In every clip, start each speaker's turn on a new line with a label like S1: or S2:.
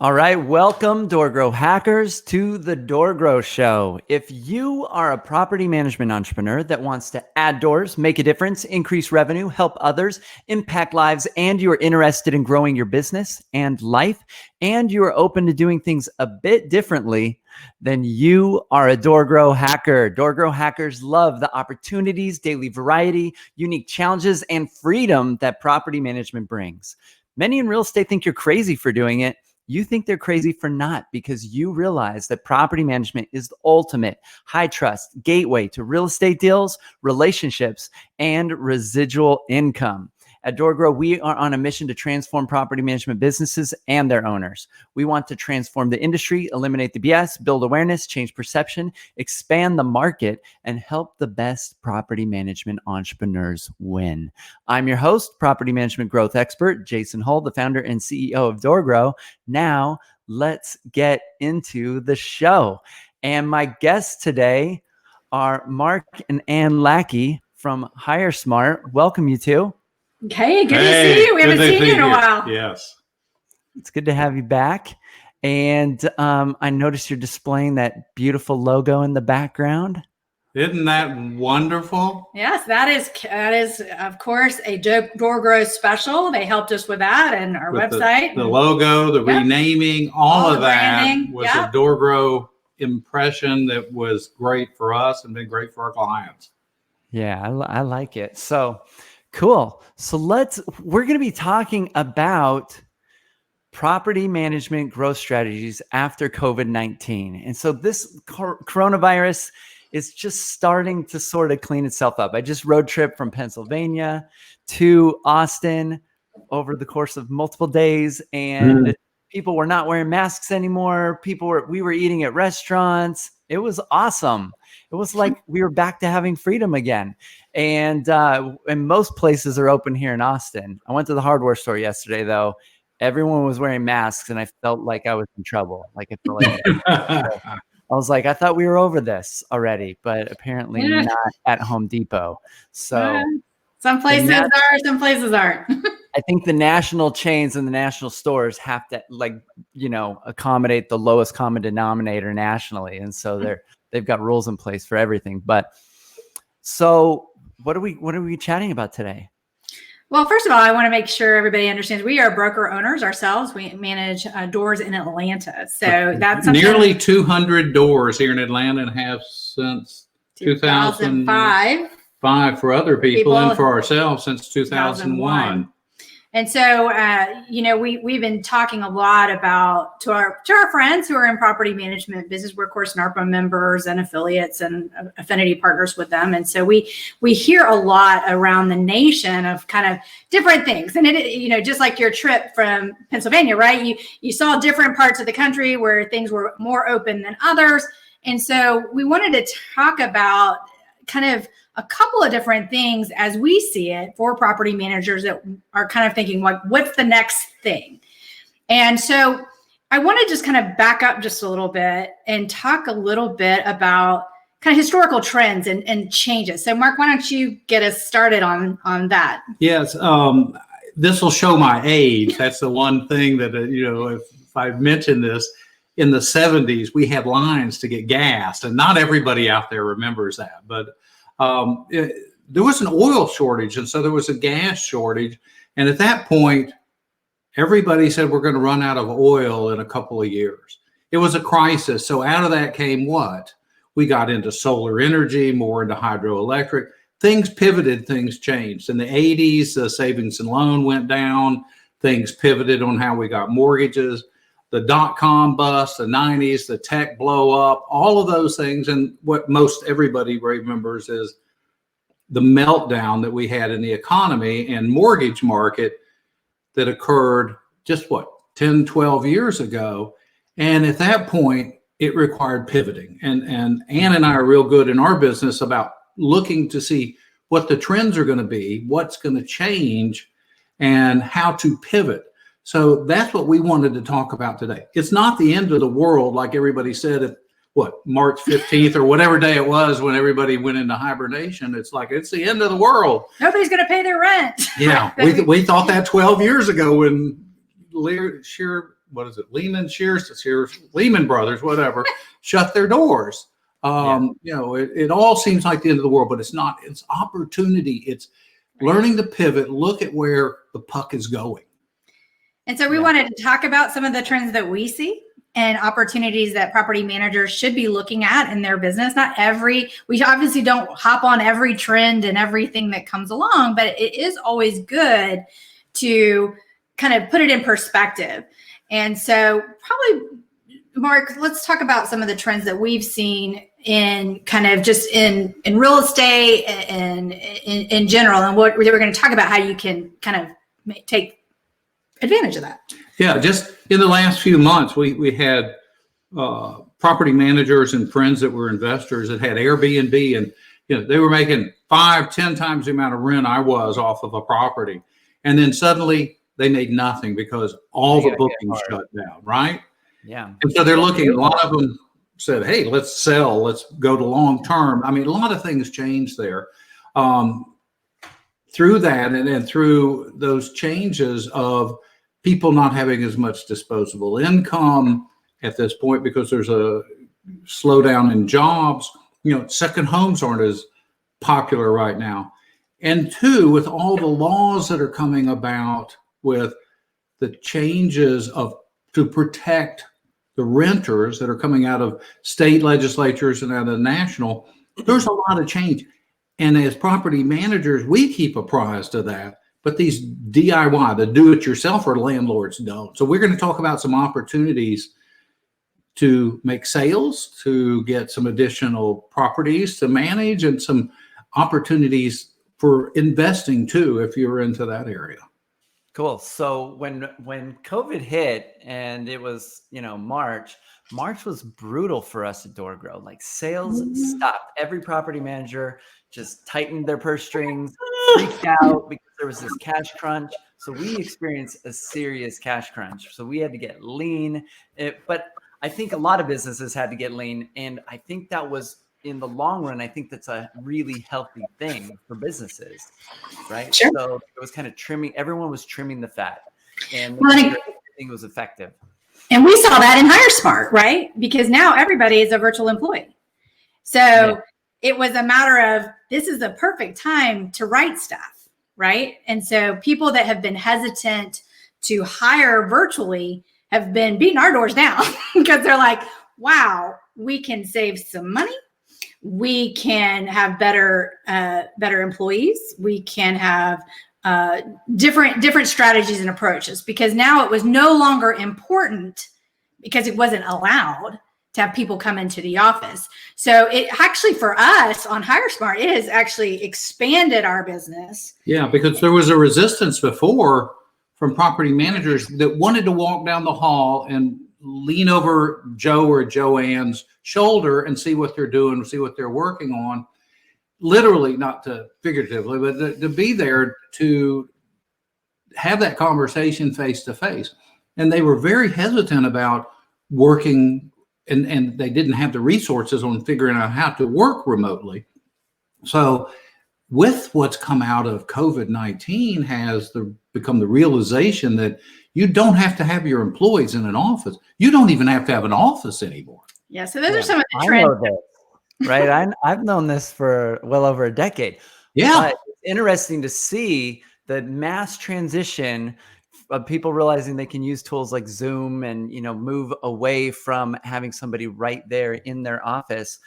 S1: All right, welcome DoorGrow hackers to the DoorGrow show. If you are a property management entrepreneur that wants to add doors, make a difference, increase revenue, help others, impact lives, and you are interested in growing your business and life, and you are open to doing things a bit differently, then you are a DoorGrow hacker. DoorGrow hackers love the opportunities, daily variety, unique challenges, and freedom that property management brings. Many in real estate think you're crazy for doing it. You think they're crazy for not, because you realize that property management is the ultimate high trust gateway to real estate deals, relationships, and residual income. At DoorGrow, we are on a mission to transform property management businesses and their owners. We want to transform the industry, eliminate the BS, build awareness, change perception, expand the market, and help the best property management entrepreneurs win. I'm your host, property management growth expert, Jason Hull, the founder and CEO of DoorGrow. Now, let's get into the show. And my guests today are Mark and Ann Lackey from HireSmart. Welcome, you two.
S2: Okay, good to see you. We haven't seen you in a while.
S3: Yes.
S1: It's good to have you back. And I noticed you're displaying that beautiful logo in the background.
S3: Isn't that wonderful?
S2: Yes, that is of course a DoorGrow special. They helped us with that and our
S3: With
S2: website.
S3: The logo, the renaming, all of that
S2: branding.
S3: was a DoorGrow impression that was great for us and been great for our clients.
S1: Yeah, I like it. So cool. So we're going to be talking about property management growth strategies after COVID-19. And so this coronavirus is just starting to sort of clean itself up. I just road trip from Pennsylvania to Austin over the course of multiple days, and people were not wearing masks anymore. We were eating at restaurants. It was awesome. It was like we were back to having freedom again. And most places are open here in Austin. I went to the hardware store yesterday, though. Everyone was wearing masks, and I felt like I was in trouble. Like I felt like I was like, I thought we were over this already, but apparently not at Home Depot. So
S2: some places are, some places aren't.
S1: I think the national chains and the national stores have to accommodate the lowest common denominator nationally. And so they've got rules in place for everything. But so what are we chatting about today?
S2: Well, first of all, I want to make sure everybody understands we are broker owners ourselves. We manage doors in Atlanta. So that's
S3: nearly 200 doors here in Atlanta and have since 2005 for other people and for ourselves since 2001.
S2: And so, we've been talking a lot about to our friends who are in property management business. We're, of course, NARPA members and affiliates and affinity partners with them. And so we hear a lot around the nation of kind of different things. And just like your trip from Pennsylvania, right? You saw different parts of the country where things were more open than others. And so we wanted to talk about kind of a couple of different things as we see it for property managers that are kind of thinking, like, what's the next thing? And so I want to just kind of back up just a little bit and talk a little bit about kind of historical trends and changes. So Mark, why don't you get us started on that?
S3: Yes. This will show my age. That's the one thing that, if I mention this, in the 70s, we had lines to get gas, and not everybody out there remembers that, but there was an oil shortage, and so there was a gas shortage. And at that point, everybody said we're going to run out of oil in a couple of years. It was a crisis. So out of that came what? We got into solar energy, more into hydroelectric. Things pivoted, things changed. In the 80s, the savings and loan went down. Things pivoted on how we got mortgages. The dot-com bust, the 90s, the tech blow up, all of those things. And what most everybody remembers is the meltdown that we had in the economy and mortgage market that occurred just 10, 12 years ago. And at that point, it required pivoting. And Ann and I are real good in our business about looking to see what the trends are going to be, what's going to change, and how to pivot. So that's what we wanted to talk about today. It's not the end of the world, like everybody said at March 15th or whatever day it was when everybody went into hibernation. It's like, it's the end of the world.
S2: Nobody's going to pay their rent.
S3: Yeah. we thought that 12 years ago when sheer what is it, Lehman Brothers, whatever, shut their doors. It all seems like the end of the world, but it's not. It's opportunity. It's learning to pivot, look at where the puck is going.
S2: And so we wanted to talk about some of the trends that we see and opportunities that property managers should be looking at in their business. We obviously don't hop on every trend and everything that comes along, but it is always good to kind of put it in perspective. And so probably, Mark, let's talk about some of the trends that we've seen in kind of just in real estate and in general. And what we're going to talk about how you can kind of take advantage of that.
S3: Yeah, just in the last few months, we had property managers and friends that were investors that had Airbnb, and they were making 5-10 times the amount of rent I was off of a property, and then suddenly they made nothing because all the bookings shut down, right?
S1: Yeah.
S3: And so they're looking. A lot of them said, "Hey, let's sell. Let's go to long term." I mean, a lot of things changed there. Through that and through those changes of people not having as much disposable income at this point because there's a slowdown in jobs, second homes aren't as popular right now. And two, with all the laws that are coming about with the changes to protect the renters that are coming out of state legislatures and out of national, there's a lot of change. And as property managers, we keep apprised of that. But these DIY, the do-it-yourselfer landlords don't. So we're going to talk about some opportunities to make sales, to get some additional properties to manage, and some opportunities for investing too, if you're into that area.
S1: Cool. So when COVID hit and it was, March was brutal for us at DoorGrow. Like sales stopped. Every property manager just tightened their purse strings, freaked out because there was this cash crunch. So we experienced a serious cash crunch. So we had to get lean. But I think a lot of businesses had to get lean. And I think that was, in the long run, I think that's a really healthy thing for businesses, right?
S2: Sure.
S1: So it was kind of everyone was trimming the fat, and everything was effective.
S2: And we saw that in HireSmart, right? Because now everybody is a virtual employee. So it was a matter of, this is the perfect time to write stuff, right? And so people that have been hesitant to hire virtually have been beating our doors down because they're like, wow, we can save some money. We can have better employees. We can have different strategies and approaches, because now it was no longer important, because it wasn't allowed to have people come into the office. So it actually, for us on HireSmart, it has actually expanded our business. Yeah,
S3: because there was a resistance before from property managers that wanted to walk down the hall and lean over Joe or Joanne's shoulder and see what they're doing, see what they're working on. Literally, not to figuratively, but to be there to have that conversation face to face. And they were very hesitant about working, and they didn't have the resources on figuring out how to work remotely. So with what's come out of COVID-19 has become the realization that you don't have to have your employees in an office. You don't even have to have an office anymore.
S2: Yeah. So those are some of the trends.
S1: Right. I've known this for well over a decade.
S3: Yeah.
S1: But it's interesting to see the mass transition of people realizing they can use tools like Zoom and, move away from having somebody right there in their office.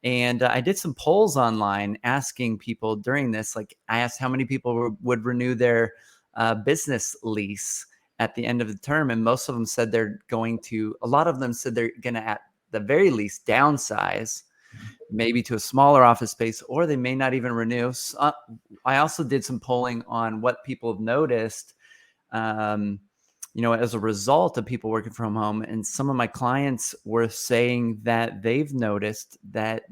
S1: And I did some polls online asking people during this, like I asked how many people would renew their business lease at the end of the term. And most of them said a lot of them said they're going to, at the very least, downsize, maybe to a smaller office space, or they may not even renew. So, I also did some polling on what people have noticed, as a result of people working from home. And some of my clients were saying that they've noticed that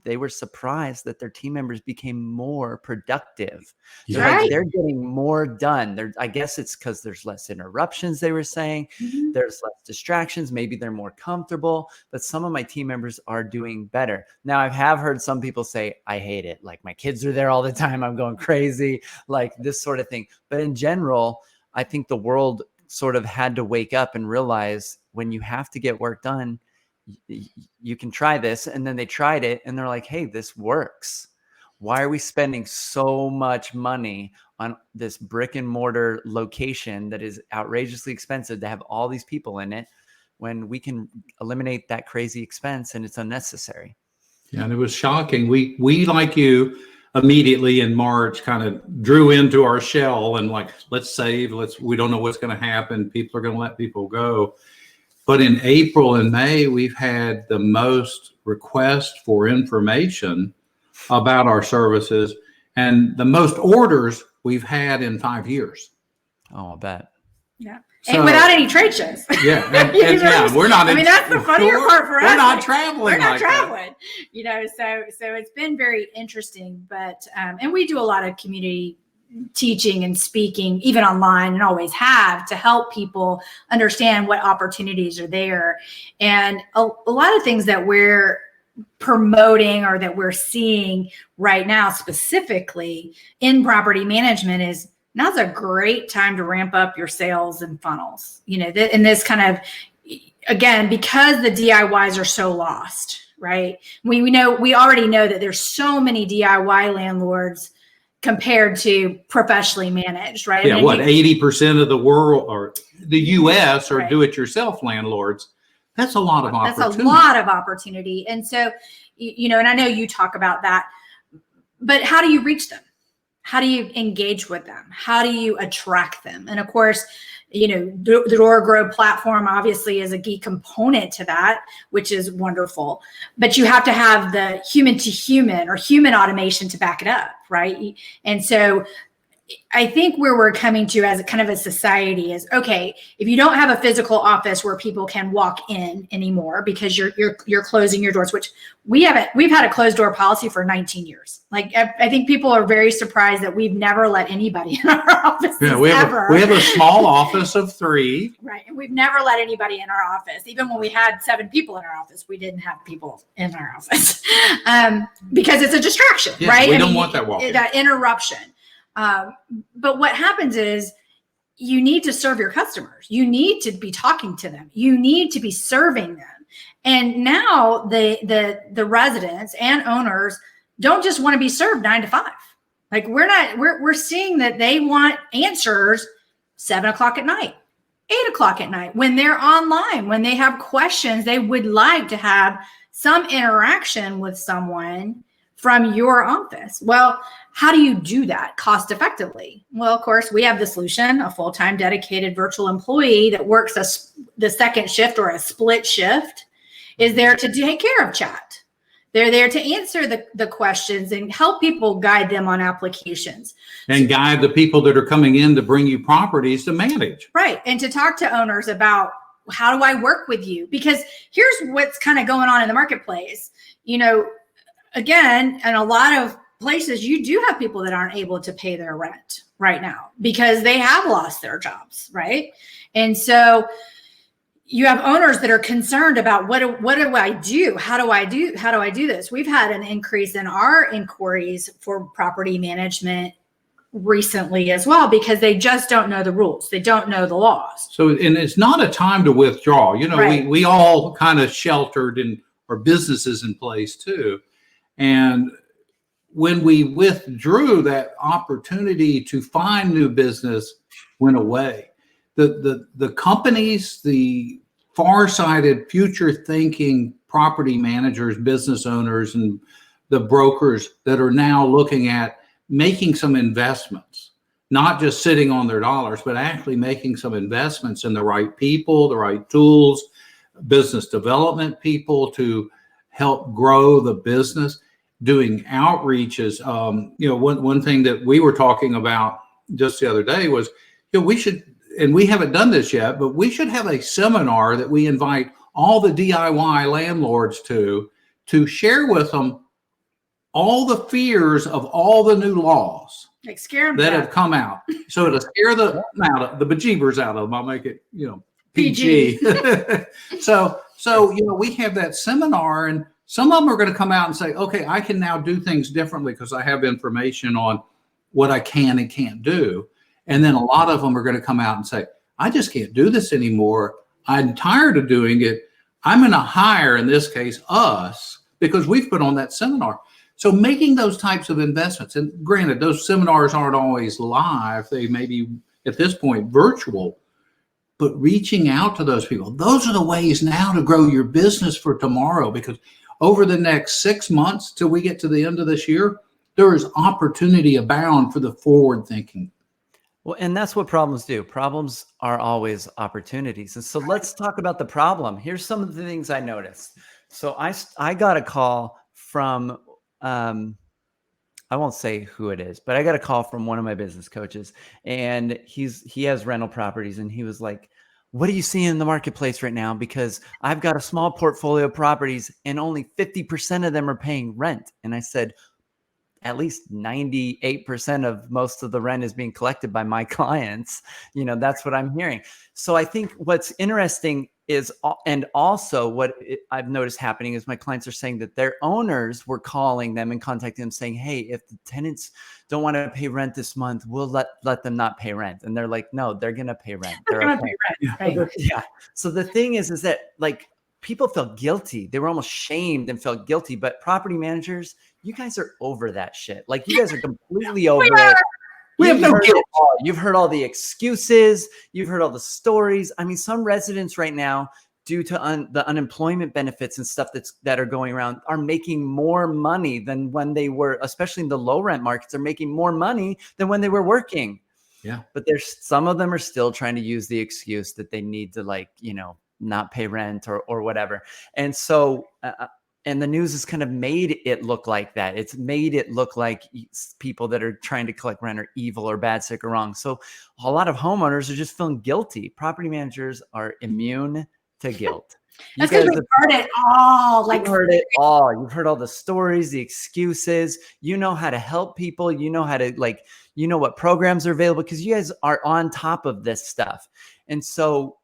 S1: they were surprised that their team members became more productive.
S2: Right.
S1: They're getting more done. I guess it's because there's less interruptions, they were saying. Mm-hmm. There's less distractions. Maybe they're more comfortable. But some of my team members are doing better. Now, I have heard some people say, I hate it. Like, my kids are there all the time. I'm going crazy. Like, this sort of thing. But in general, I think the world sort of had to wake up and realize when you have to get work done, you can try this. And then they tried it and they're like, hey, this works. Why are we spending so much money on this brick and mortar location that is outrageously expensive to have all these people in it when we can eliminate that crazy expense and it's unnecessary?
S3: Yeah, and it was shocking. We like you immediately in March kind of drew into our shell and like, let's save, we don't know what's going to happen. People are going to let people go. But in April and May, we've had the most requests for information about our services and the most orders we've had in 5 years.
S1: Oh, I bet.
S2: Yeah.
S3: So,
S2: and without any trade shows.
S3: Yeah. And yeah, we're not.
S2: I mean, that's the funnier part for us.
S3: We're not traveling.
S2: We're not
S3: like
S2: traveling. You know, so it's been very interesting. But and we do a lot of community teaching and speaking, even online, and always have, to help people understand what opportunities are there. And a lot of things that we're promoting or that we're seeing right now, specifically in property management, is now's a great time to ramp up your sales and funnels. You know, in this kind of, again, because the DIYs are so lost, right? We already know that there's so many DIY landlords compared to professionally managed, right?
S3: Yeah, 80% of the world or the U.S. are
S2: right.
S3: do-it-yourself landlords. That's a lot of opportunity.
S2: That's a lot of opportunity. And so, you know, and I know you talk about that, but how do you reach them? How do you engage with them? How do you attract them? And of course, you know, the DoorGrow platform obviously is a key component to that, which is wonderful. But you have to have the human to human or human automation to back it up, right? And so I think where we're coming to as a kind of a society is, okay, if you don't have a physical office where people can walk in anymore because you're closing your doors, which we've had a closed door policy for 19 years. Like, I think people are very surprised that we've never let anybody in our office.
S3: Yeah, we have a small office of 3.
S2: Right. And we've never let anybody in our office. Even when we had 7 people in our office, we didn't have people in our office because it's a distraction,
S3: yeah,
S2: right?
S3: We don't want that walk-in.
S2: That interruption. But what happens is you need to serve your customers. You need to be talking to them. You need to be serving them. And now the residents and owners don't just want to be served 9 to 5. Like, we're seeing that they want answers 7 o'clock at night, 8 o'clock at night, when they're online, when they have questions, they would like to have some interaction with someone from your office. Well, how do you do that cost effectively? Well, of course, we have the solution, a full-time dedicated virtual employee that works the second shift or a split shift is there to take care of chat. They're there to answer the questions and help people, guide them on applications.
S3: And guide the people that are coming in to bring you properties to manage.
S2: Right. And to talk to owners about, how do I work with you? Because here's what's kind of going on in the marketplace. You know, again, in a lot of places, you do have people that aren't able to pay their rent right now because they have lost their jobs, right? And so you have owners that are concerned about what do I do? How do I do this? We've had an increase in our inquiries for property management recently as well because they just don't know the rules. They don't know the laws. So,
S3: and it's not a time to withdraw. You know,
S2: right.
S3: we all kind of sheltered and our businesses in place too. And when we withdrew, that opportunity to find new business went away. The companies, the far-sighted, future-thinking property managers, business owners, and the brokers that are now looking at making some investments, not just sitting on their dollars, but actually making some investments in the right people, the right tools, business development people to help grow the business, doing outreaches. You know, one thing that we were talking about just the other day was, you know, we should, and we haven't done this yet, but we should have a seminar that we invite all the DIY landlords to share with them all the fears of all the new laws
S2: like scare them
S3: that have come out. So to scare the bejeebers out of them, I'll make it, you know, PG. So, you know, we have that seminar and some of them are going to come out and say, okay, I can now do things differently because I have information on what I can and can't do. And then a lot of them are going to come out and say, I just can't do this anymore. I'm tired of doing it. I'm going to hire, in this case, us, because we've put on that seminar. So making those types of investments, and granted, those seminars aren't always live. They may be, at this point, virtual, but reaching out to those people. Those are the ways now to grow your business for tomorrow, because over the next 6 months till we get to the end of this year, there is opportunity abound for the forward thinking.
S1: Well, and that's what problems do. Problems are always opportunities. And so let's talk about the problem. Here's some of the things I noticed. So I got a call from, I won't say who it is, but I got a call from one of my business coaches, and he has rental properties, and he was like, what are you seeing in the marketplace right now? Because I've got a small portfolio of properties and only 50% of them are paying rent. And I said, at least 98% of most of the rent is being collected by my clients. That's what I'm hearing. So I think what's interesting is, and also what I've noticed happening is my clients are saying that their owners were calling them and contacting them saying, hey, if the tenants don't want to pay rent this month, we'll let them not pay rent. And they're like, no, they're going to pay rent.
S2: They're going to pay rent. Right.
S1: Yeah. So the thing is that like people felt guilty. They were almost shamed and felt guilty, but property managers, you guys are over that shit. Like you guys are completely over it.
S3: We have no guilt.
S1: You've heard all the excuses. You've heard all the stories. I mean, some residents right now, due to the unemployment benefits and stuff that are going around, are making more money than when they were, especially in the low rent markets, are making more money than when they were working.
S3: Yeah.
S1: But some of them are still trying to use the excuse that they need to not pay rent or whatever. And so, and the news has kind of made it look like that. It's made it look like people that are trying to collect rent are evil or bad, sick or wrong. So a lot of homeowners are just feeling guilty. Property managers are immune to guilt.
S2: That's because we've heard it all.
S1: You've heard it all. You've heard all the stories, the excuses. You know how to help people. You know how to what programs are available because you guys are on top of this stuff. And so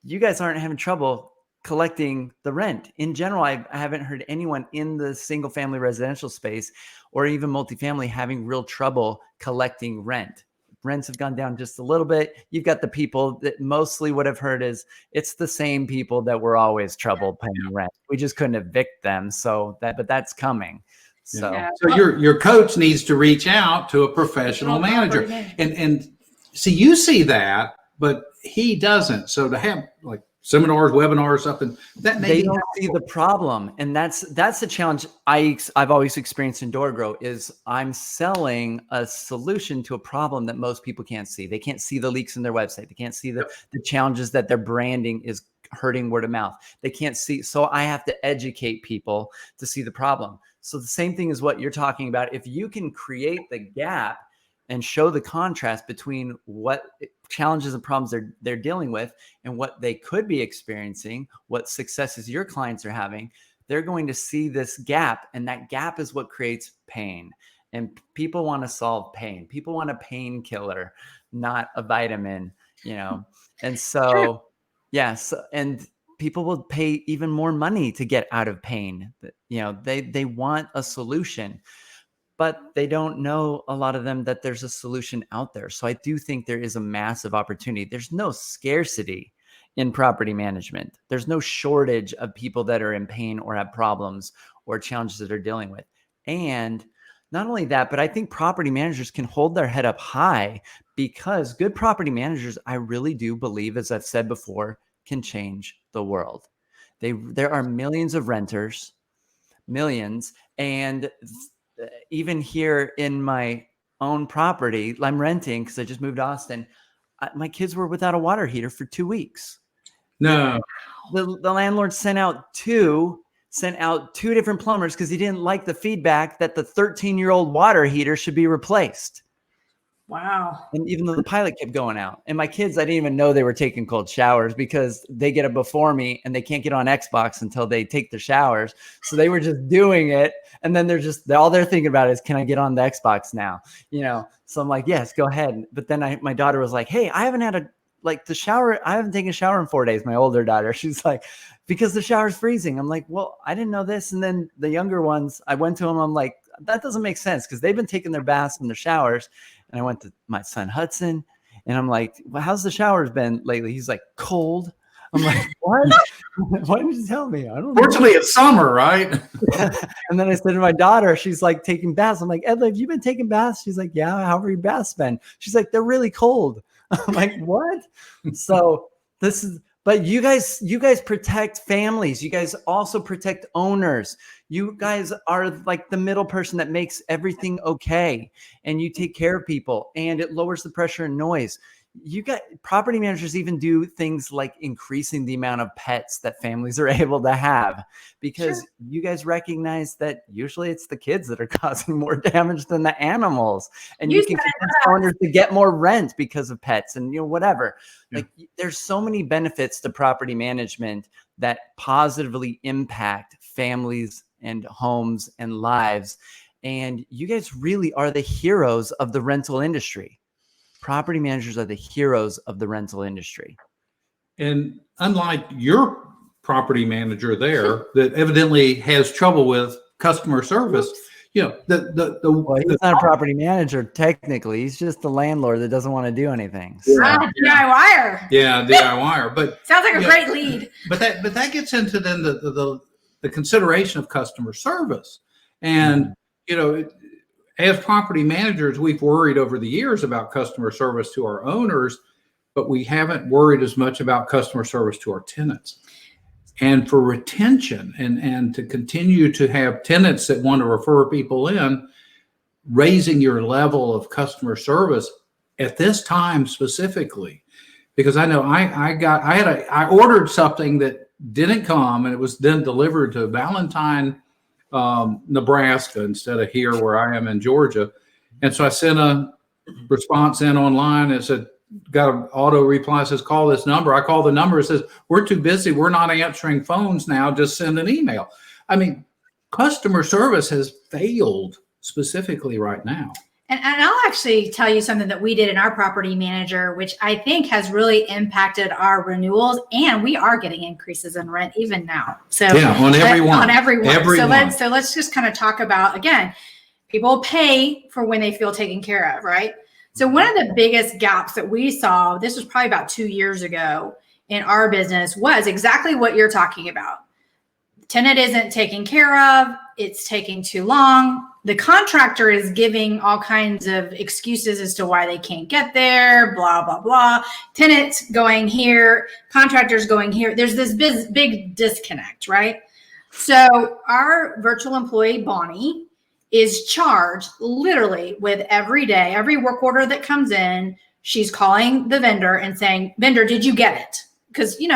S1: you guys aren't having trouble collecting the rent. In general, I haven't heard anyone in the single family residential space or even multifamily having real trouble collecting rent. Rents have gone down just a little bit. You've got the people that mostly what I've heard is it's the same people that were always trouble paying rent. We just couldn't evict them. But that's coming. So
S3: your coach needs to reach out to a professional manager and see, you see that, but he doesn't. So to have like seminars, webinars up, and that
S1: they don't see the problem, and that's the challenge I've always experienced in DoorGrow is I'm selling a solution to a problem that most people can't see. They can't see the leaks in their website. They can't see the challenges that their branding is hurting word of mouth. They can't see. So I have to educate people to see the problem. So the same thing is what you're talking about. If you can create the gap and show the contrast between what challenges and problems they're dealing with and what they could be experiencing, what successes your clients are having, they're going to see this gap. And that gap is what creates pain. And people want to solve pain. People want a painkiller, not a vitamin, And so, yes. And people will pay even more money to get out of pain. They want a solution. But they don't know, a lot of them, that there's a solution out there. So I do think there is a massive opportunity. There's no scarcity in property management. There's no shortage of people that are in pain or have problems or challenges that they're dealing with. And not only that, but I think property managers can hold their head up high because good property managers, I really do believe, as I've said before, can change the world. There are millions of renters, millions, and even here in my own property, I'm renting because I just moved to Austin. My kids were without a water heater for 2 weeks.
S3: No,
S1: the landlord sent out two different plumbers because he didn't like the feedback that the 13-year-old water heater should be replaced.
S2: Wow.
S1: And even though the pilot kept going out, and my kids, I didn't even know they were taking cold showers because they get it before me and they can't get on Xbox until they take their showers. So they were just doing it. And then all they're thinking about is, can I get on the Xbox now? So I'm like, yes, go ahead. But then my daughter was like, hey, I haven't had I haven't taken a shower in 4 days. My older daughter, she's like, because the shower's freezing. I'm like, well, I didn't know this. And then the younger ones, I went to them. I'm like, that doesn't make sense because they've been taking their baths and their showers. And I went to my son Hudson, And I'm like, well, how's the showers been lately? He's like, cold. I'm like, what? Why didn't you tell me? I don't know.
S3: Fortunately, it's summer, right?
S1: And then I said to my daughter, she's like taking baths. I'm like, Edla, have you been taking baths? She's like, yeah, how have your baths been? She's like, they're really cold. I'm like, what? So but you guys protect families. You guys also protect owners. You guys are like the middle person that makes everything okay. And you take care of people, and it lowers the pressure and noise. You got property managers even do things like increasing the amount of pets that families are able to have, because you guys recognize that usually it's the kids that are causing more damage than the animals, and you can convince owners to get more rent because of pets and whatever. Like there's so many benefits to property management that positively impact families and homes and lives. And you guys really are the heroes of the rental industry. Property managers are the heroes of the rental industry. And
S3: unlike your property manager there that evidently has trouble with customer service,
S1: well, he's not a property manager technically. He's just the landlord that doesn't want to do anything.
S2: So. DIYer.
S3: Yeah, DIYer. But
S2: sounds like a great lead.
S3: But that gets into then the consideration of customer service. And as property managers, we've worried over the years about customer service to our owners, but we haven't worried as much about customer service to our tenants. And for retention and to continue to have tenants that want to refer people in, raising your level of customer service at this time specifically, because I know I ordered something that didn't come, and it was then delivered to Valentine, Nebraska instead of here where I am in Georgia. And so I sent a response in online and said, got an auto reply, says, call this number. I call the number. It says, we're too busy. We're not answering phones now. Just send an email. I mean, customer service has failed specifically right now.
S2: And I'll actually tell you something that we did in our property manager, which I think has really impacted our renewals, and we are getting increases in rent even now. So
S3: on everyone.
S2: So let's just kind of talk about, again, people pay for when they feel taken care of, right? So one of the biggest gaps that we saw, this was probably about 2 years ago in our business, was exactly what you're talking about. Tenant isn't taken care of. It's taking too long. The contractor is giving all kinds of excuses as to why they can't get there, blah, blah, blah. Tenants going here, contractors going here. There's this big disconnect, right? So our virtual employee, Bonnie, is charged literally with every day, every work order that comes in, she's calling the vendor and saying, vendor, did you get it? Because, we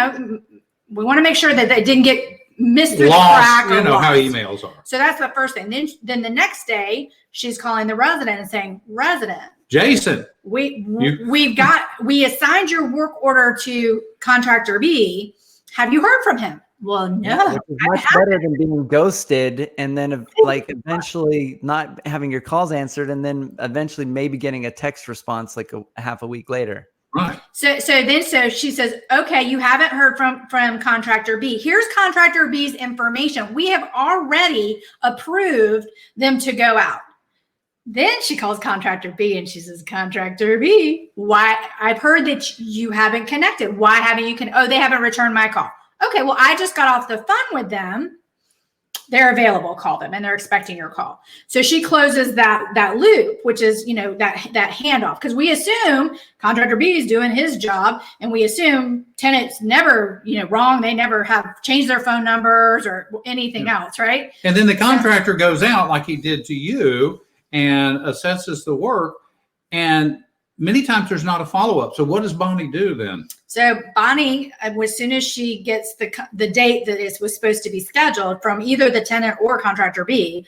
S2: want to make sure that they didn't get missed through the crack.
S3: You know how emails are.
S2: So that's the first thing. Then the next day, she's calling the resident and saying, resident,
S3: Jason,
S2: we assigned your work order to contractor B. Have you heard from him? Well, no.
S1: Which is much better than being ghosted and then eventually not having your calls answered, and then eventually maybe getting a text response like a half a week later.
S3: Right.
S2: So she says, okay, you haven't heard from contractor B. Here's contractor B's information. We have already approved them to go out. Then she calls contractor B and she says, contractor B, why? I've heard that you haven't connected. Why haven't you they haven't returned my call. Okay, well, I just got off the phone with them. They're available, call them, and they're expecting your call. So she closes that loop, which is, that handoff, because we assume contractor B is doing his job, and we assume tenants never, wrong. They never have changed their phone numbers or anything else, right?
S3: And then the contractor goes out like he did to you and assesses the work, and many times there's not a follow-up. So what does Bonnie do then?
S2: So Bonnie, as soon as she gets the date that it was supposed to be scheduled from either the tenant or contractor B,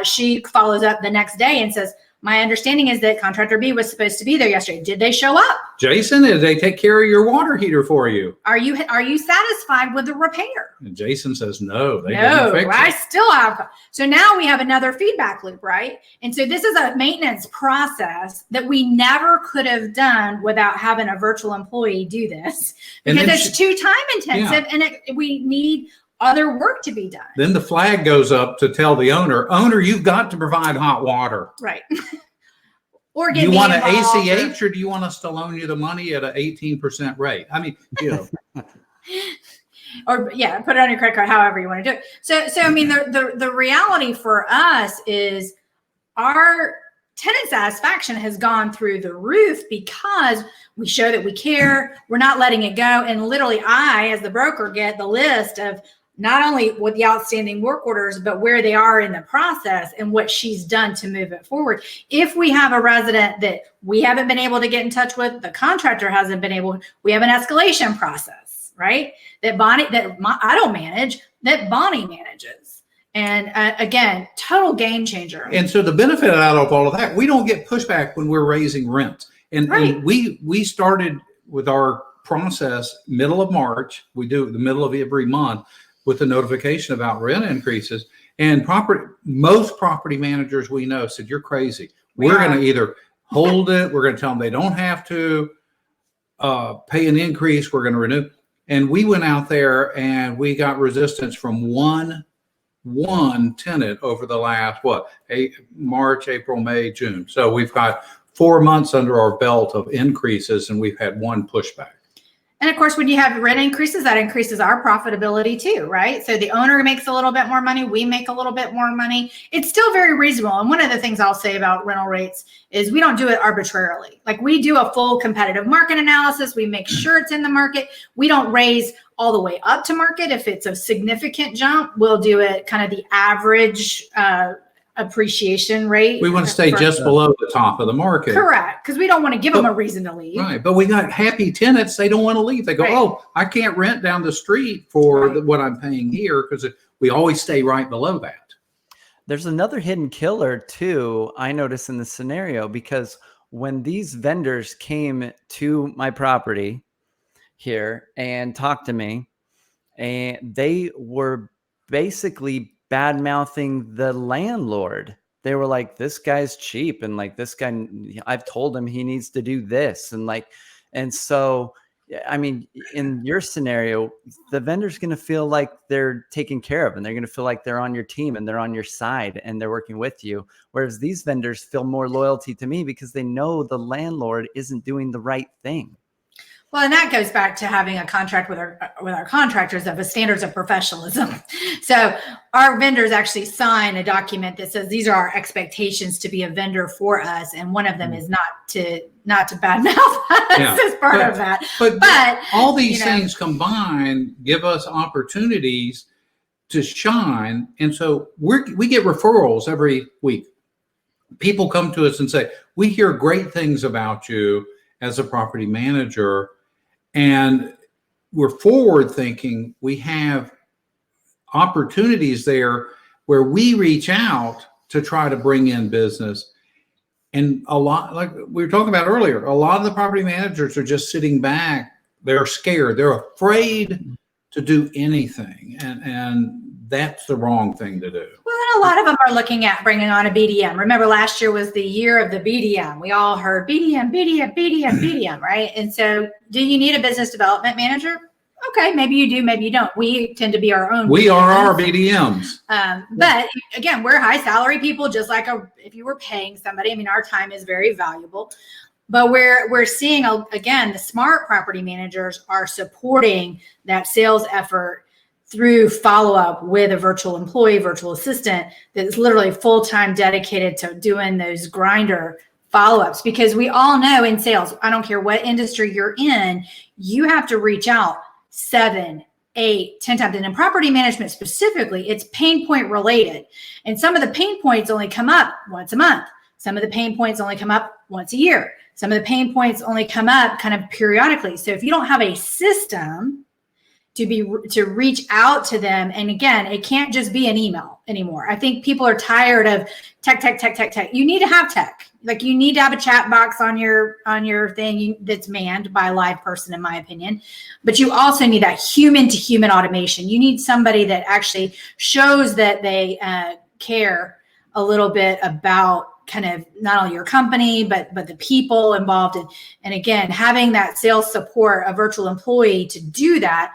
S2: she follows up the next day and says, my understanding is that contractor B was supposed to be there yesterday. Did they show up?
S3: Jason, did they take care of your water heater for you?
S2: Are you satisfied with the repair?
S3: And Jason says, no, they
S2: no,
S3: didn't fix
S2: I
S3: it.
S2: still have. So now we have another feedback loop, right? And so this is a maintenance process that we never could have done without having a virtual employee do this, because it's too time intensive, and we need other work to be done.
S3: Then the flag goes up to tell the owner, you've got to provide hot water.
S2: Right. Or
S3: Do
S2: get
S3: you
S2: me
S3: want an
S2: involved,
S3: ACH or do you want us to loan you the money at an 18% rate? I mean,
S2: or yeah, put it on your credit card, however you want to do it. So I mean, the reality for us is our tenant satisfaction has gone through the roof because we show that we care. We're not letting it go. And literally, I, as the broker, get the list of not only what the outstanding work orders, but where they are in the process and what she's done to move it forward. If we have a resident that we haven't been able to get in touch with, the contractor hasn't been able, we have an escalation process, right? That I don't manage, that Bonnie manages. And again, total game changer.
S3: and so the benefit out of all of that, we don't get pushback when we're raising rent. And we started with our process middle of March. We do the middle of every month with the notification about rent increases. And most property managers we know said, you're crazy. We're going to either hold it, we're going to tell them they don't have to pay an increase, we're going to renew. And we went out there and we got resistance from one tenant over the last, March, April, May, June. So we've got 4 months under our belt of increases and we've had one pushback.
S2: And of course, when you have rent increases, that increases our profitability too, right? So the owner makes a little bit more money. We make a little bit more money. It's still very reasonable. And one of the things I'll say about rental rates is we don't do it arbitrarily. Like we do a full competitive market analysis. We make sure it's in the market. We don't raise all the way up to market. If it's a significant jump, we'll do it kind of the average appreciation rate.
S3: We want to stay just below the top of the market.
S2: Correct. Because we don't want to give them a reason to leave.
S3: Right. But we got happy tenants. They don't want to leave. They go, oh, I can't rent down the street for what I'm paying here, because we always stay right below that.
S1: There's another hidden killer too, I noticed in the scenario, because when these vendors came to my property here and talked to me, and they were basically bad mouthing the landlord. They were like, this guy's cheap. And like, this guy, I've told him he needs to do this. And so, I mean, in your scenario, the vendor's going to feel like they're taken care of and they're going to feel like they're on your team and they're on your side and they're working with you. Whereas these vendors feel more loyalty to me because they know the landlord isn't doing the right thing.
S2: Well, and that goes back to having a contract with our contractors of a standards of professionalism. So our vendors actually sign a document that says these are our expectations to be a vendor for us, and one of them is not to badmouth us as part of that. But
S3: all these things combined give us opportunities to shine, and so we get referrals every week. People come to us and say, "We hear great things about you as a property manager." And we're forward thinking. We have opportunities there where we reach out to try to bring in business. And a lot, like we were talking about earlier, a lot of the property managers are just sitting back. They're scared. They're afraid to do anything. And that's the wrong thing to do.
S2: Well, and a lot of them are looking at bringing on a BDM. Remember, last year was the year of the BDM. We all heard BDM, right? And so do you need a business development manager? Okay, maybe you do, maybe you don't. We tend to be our own.
S3: We are our BDMs.
S2: But again, we're high salary people, just like if you were paying somebody. I mean, our time is very valuable. But we're seeing, again, the smart property managers are supporting that sales effort through follow-up with a virtual employee, virtual assistant that's literally full-time dedicated to doing those grinder follow-ups. Because we all know in sales, I don't care what industry you're in, you have to reach out 7, 8, 10 times. And in property management specifically, it's pain point related. And some of the pain points only come up once a month. Some of the pain points only come up once a year. Some of the pain points only come up kind of periodically. So if you don't have a system to reach out to them, and again, it can't just be an email anymore. I think people are tired of tech. You need to have tech. Like you need to have a chat box on your thing that's manned by a live person, in my opinion. But you also need that human to human automation. You need somebody that actually shows that they care a little bit about kind of not only your company, but the people involved. And again, having that sales support, a virtual employee to do that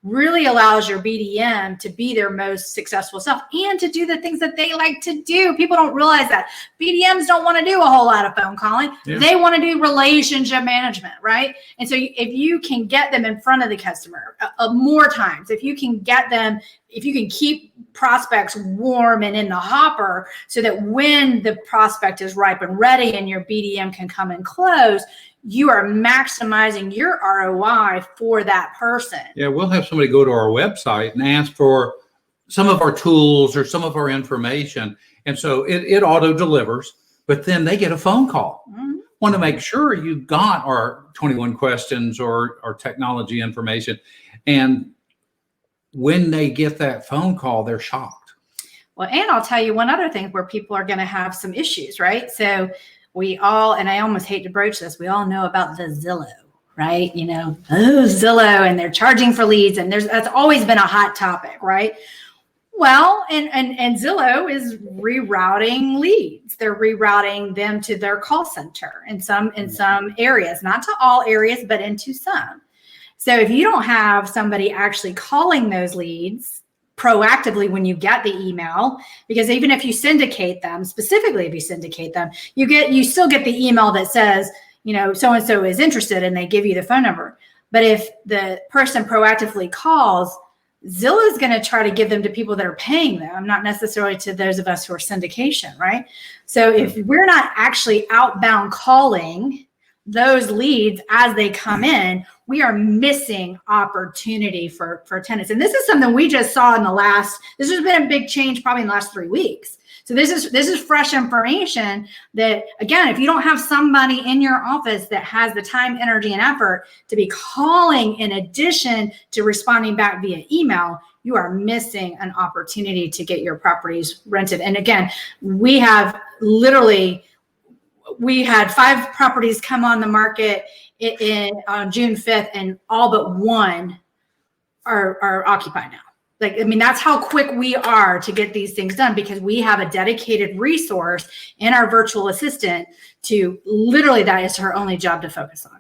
S2: really allows your BDM to be their most successful self and to do the things that they like to do. People don't realize that BDMs don't want to do a whole lot of phone calling. Yeah. They want to do relationship management, right? And so if you can get them in front of the customer more times, if you can get them, if you can keep prospects warm and in the hopper so that when the prospect is ripe and ready and your BDM can come and close, you are maximizing your ROI for that person.
S3: Yeah, we'll have somebody go to our website and ask for some of our tools or some of our information. And so it auto delivers, but then they get a phone call. Mm-hmm. Want to make sure you got our 21 questions or our technology information. And when they get that phone call, they're shocked.
S2: Well, and I'll tell you one other thing where people are going to have some issues, right? So we all, and I almost hate to broach this, we all know about the Zillow, right? Zillow, and they're charging for leads, and that's always been a hot topic, right? Well, and Zillow is rerouting leads. They're rerouting them to their call center in some areas, not to all areas, but into some. So if you don't have somebody actually calling those leads proactively when you get the email, because even if you syndicate them, specifically if you syndicate them, you still get the email that says, so-and-so is interested, and they give you the phone number. But if the person proactively calls, Zillow is going to try to give them to people that are paying them, not necessarily to those of us who are syndication, right? So if we're not actually outbound calling those leads as they come in, we are missing opportunity for tenants. And this is something we just saw this has been a big change probably in the last 3 weeks. So this is fresh information that, again, if you don't have somebody in your office that has the time, energy, and effort to be calling in addition to responding back via email, you are missing an opportunity to get your properties rented. And again, we had 5 properties come on the market on June 5th, and all but one are occupied now. That's how quick we are to get these things done, because we have a dedicated resource in our virtual assistant to literally, that is her only job to focus on.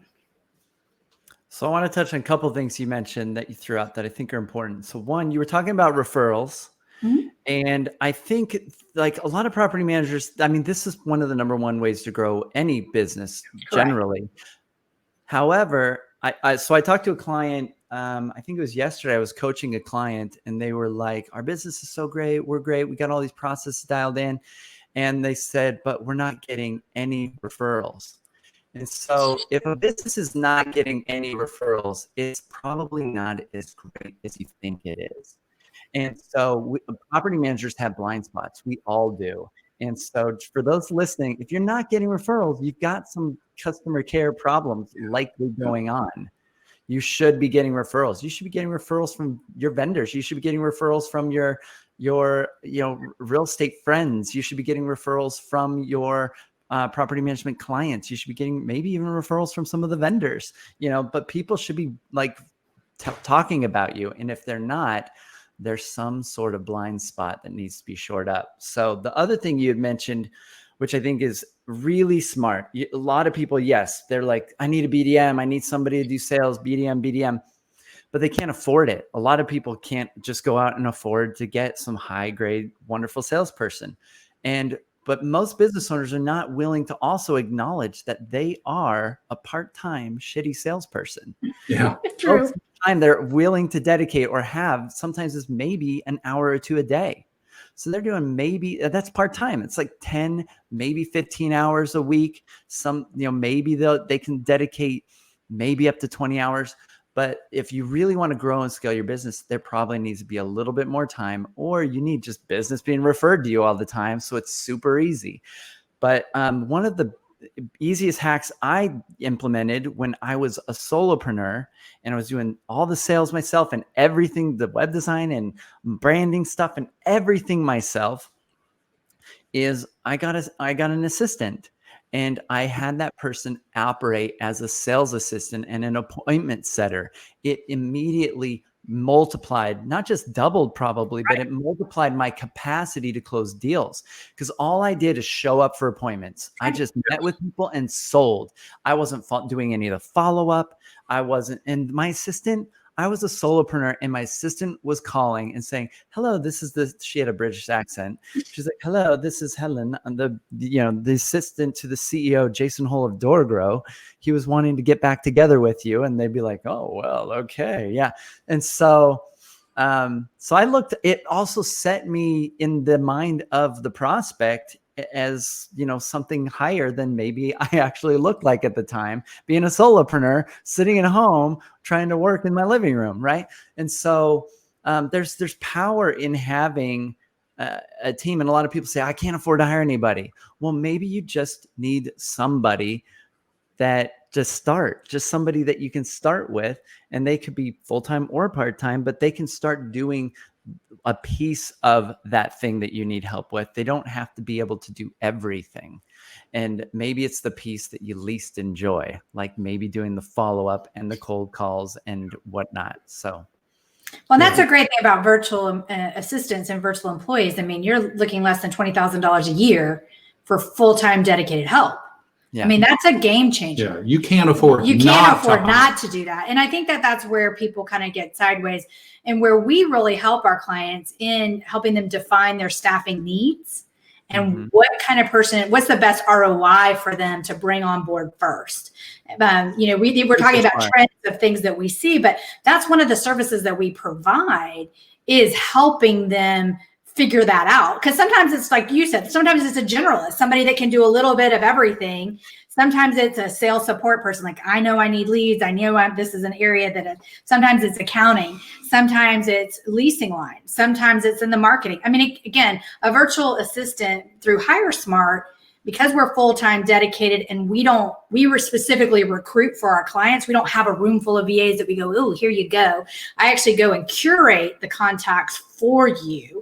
S1: So I want to touch on a couple of things you mentioned that you threw out that I think are important. So one, you were talking about referrals. Mm-hmm. And I think a lot of property managers, this is one of the number one ways to grow any business generally. Correct. However, I talked to a client, I think it was yesterday, I was coaching a client, and they were like, our business is so great. We're great. We got all these processes dialed in. And they said, but we're not getting any referrals. And so if a business is not getting any referrals, it's probably not as great as you think it is. And so property managers have blind spots. We all do. And so for those listening, if you're not getting referrals, you've got some customer care problems likely going on. You should be getting referrals. You should be getting referrals from your vendors. You should be getting referrals from your real estate friends. You should be getting referrals from your property management clients. You should be getting maybe even referrals from some of the vendors, but people should be talking about you. And if they're not, there's some sort of blind spot that needs to be shored up. So the other thing you had mentioned, which I think is really smart. A lot of people, yes, they're like, I need a BDM. I need somebody to do sales, BDM, but they can't afford it. A lot of people can't just go out and afford to get some high grade, wonderful salesperson. But most business owners are not willing to also acknowledge that they are a part-time shitty salesperson.
S3: Yeah,
S2: true.
S1: Most of the time they're willing to dedicate or have, sometimes it's maybe an hour or two a day. So they're doing that's part-time. It's like 10, maybe 15 hours a week. Maybe they can dedicate maybe up to 20 hours. But if you really want to grow and scale your business, there probably needs to be a little bit more time, or you need just business being referred to you all the time. So it's super easy. But one of the easiest hacks I implemented when I was a solopreneur and I was doing all the sales myself and everything, the web design and branding stuff and everything myself, is I got an assistant. And I had that person operate as a sales assistant and an appointment setter. It immediately multiplied, not just doubled probably, but it multiplied my capacity to close deals. Because all I did is show up for appointments. I just met with people and sold. I wasn't doing any of the follow-up. And my assistant, I was a solopreneur and my assistant was calling and saying, hello, she had a British accent. She's like, hello, this is Helen. I'm the assistant to the CEO, Jason Hole of DoorGrow. He was wanting to get back together with you. And they'd be like, oh, well, okay. Yeah. And so it also set me in the mind of the prospect as, something higher than maybe I actually looked like at the time, being a solopreneur sitting at home trying to work in my living room. Right. And so there's power in having a team. And a lot of people say, I can't afford to hire anybody. Well, maybe you just need somebody that just somebody that you can start with, and they could be full-time or part-time, but they can start doing a piece of that thing that you need help with. They don't have to be able to do everything. And maybe it's the piece that you least enjoy, like maybe doing the follow-up and the cold calls and whatnot. So,
S2: well, that's a great thing about virtual assistants and virtual employees. I mean, you're looking less than $20,000 a year for full-time dedicated help. Yeah. I mean, that's a game changer.
S3: Yeah, you can't afford
S2: not to do that. And I think that that's where people kind of get sideways, and where we really help our clients in helping them define their staffing needs and what kind of person, what's the best ROI for them to bring on board first. We're talking about trends of things that we see, but that's one of the services that we provide, is helping them figure that out. Because sometimes it's like you said, sometimes it's a generalist, somebody that can do a little bit of everything. Sometimes it's a sales support person. Like, I know I need leads. I know this is an area sometimes it's accounting. Sometimes it's leasing lines. Sometimes it's in the marketing. I mean, again, a virtual assistant through HireSmart, because we're full-time dedicated and we were specifically recruit for our clients. We don't have a room full of VAs that we go, oh, here you go. I actually go and curate the contacts for you.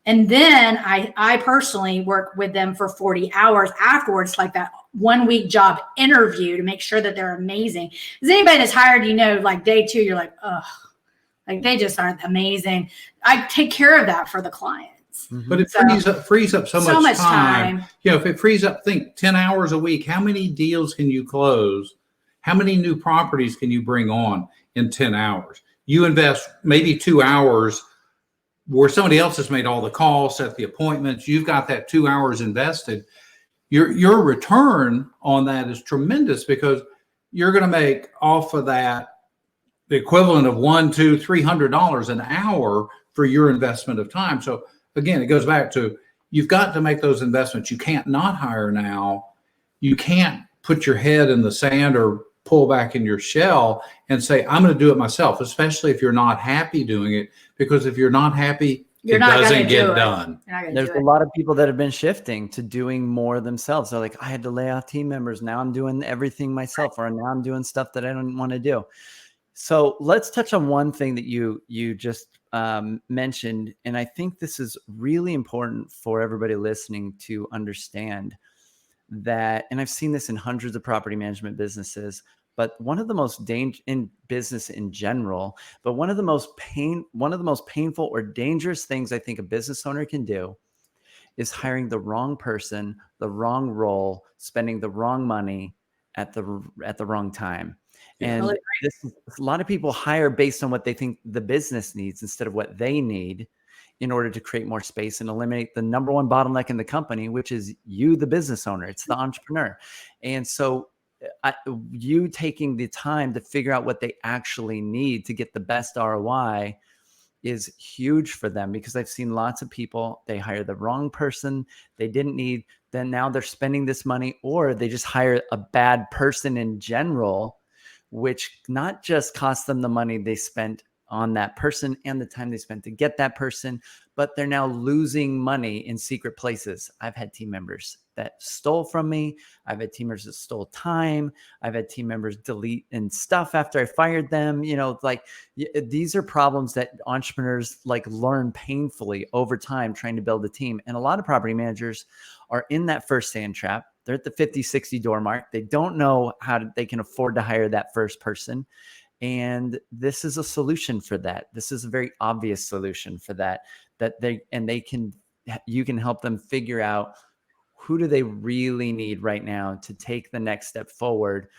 S2: And then I personally work with them for 40 hours afterwards, like that 1 week job interview, to make sure that they're amazing. Because anybody that's hired, like day 2, you're like, oh, like they just aren't amazing. I take care of that for the clients.
S3: But it frees up so much time. If it frees up, think 10 hours a week, how many deals can you close? How many new properties can you bring on in 10 hours? You invest maybe 2 hours where somebody else has made all the calls, set the appointments. You've got that 2 hours invested. Your return on that is tremendous, because you're going to make off of that the equivalent of $100, $200, $300 an hour for your investment of time. So again, it goes back to, you've got to make those investments. You can't not hire now. You can't put your head in the sand or pull back in your shell and say, I'm going to do it myself, especially if you're not happy doing it, because if you're not happy, it doesn't get done.
S1: There's a lot of people that have been shifting to doing more themselves. They're like, I had to lay off team members. Now I'm doing everything myself, or now I'm doing stuff that I don't want to do. So let's touch on one thing that you just mentioned. And I think this is really important for everybody listening to understand that, and I've seen this in hundreds of property management businesses, but one of the most in business in general, but one of the most painful or dangerous things I think a business owner can do is hiring the wrong person, the wrong role, spending the wrong money at the wrong time. And a lot of people hire based on what they think the business needs instead of what they need in order to create more space and eliminate the number one bottleneck in the company, which is you, the business owner. It's the entrepreneur. And so you taking the time to figure out what they actually need to get the best ROI is huge for them, because I've seen lots of people, they hire the wrong person they didn't need. Then now they're spending this money, or they just hire a bad person in general, which not just cost them the money they spent on that person and the time they spent to get that person, but they're now losing money in secret places. I've had team members that stole from me. I've had team members that stole time. I've had team members delete and stuff after I fired them. These are problems that entrepreneurs learn painfully over time trying to build a team. And a lot of property managers are in that first sand trap. They're at the 50, 60 door mark. They don't know they can afford to hire that first person. And this is a solution for that. This is a very obvious solution for that, you can help them figure out who do they really need right now to take the next step forward,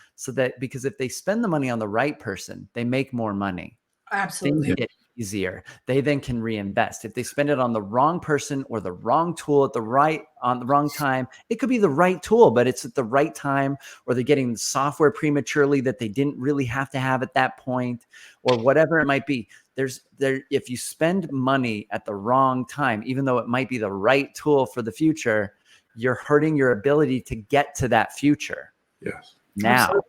S1: because if they spend the money on the right person, they make more money.
S2: Absolutely.
S1: things get easier. They then can reinvest. If they spend it on the wrong person or the wrong tool on the wrong time, it could be the right tool, but it's at the right time, or they're getting software prematurely that they didn't really have to have at that point, or whatever it might be. If you spend money at the wrong time, even though it might be the right tool for the future, you're hurting your ability to get to that future.
S4: Yes.
S1: Now.
S2: Absolutely.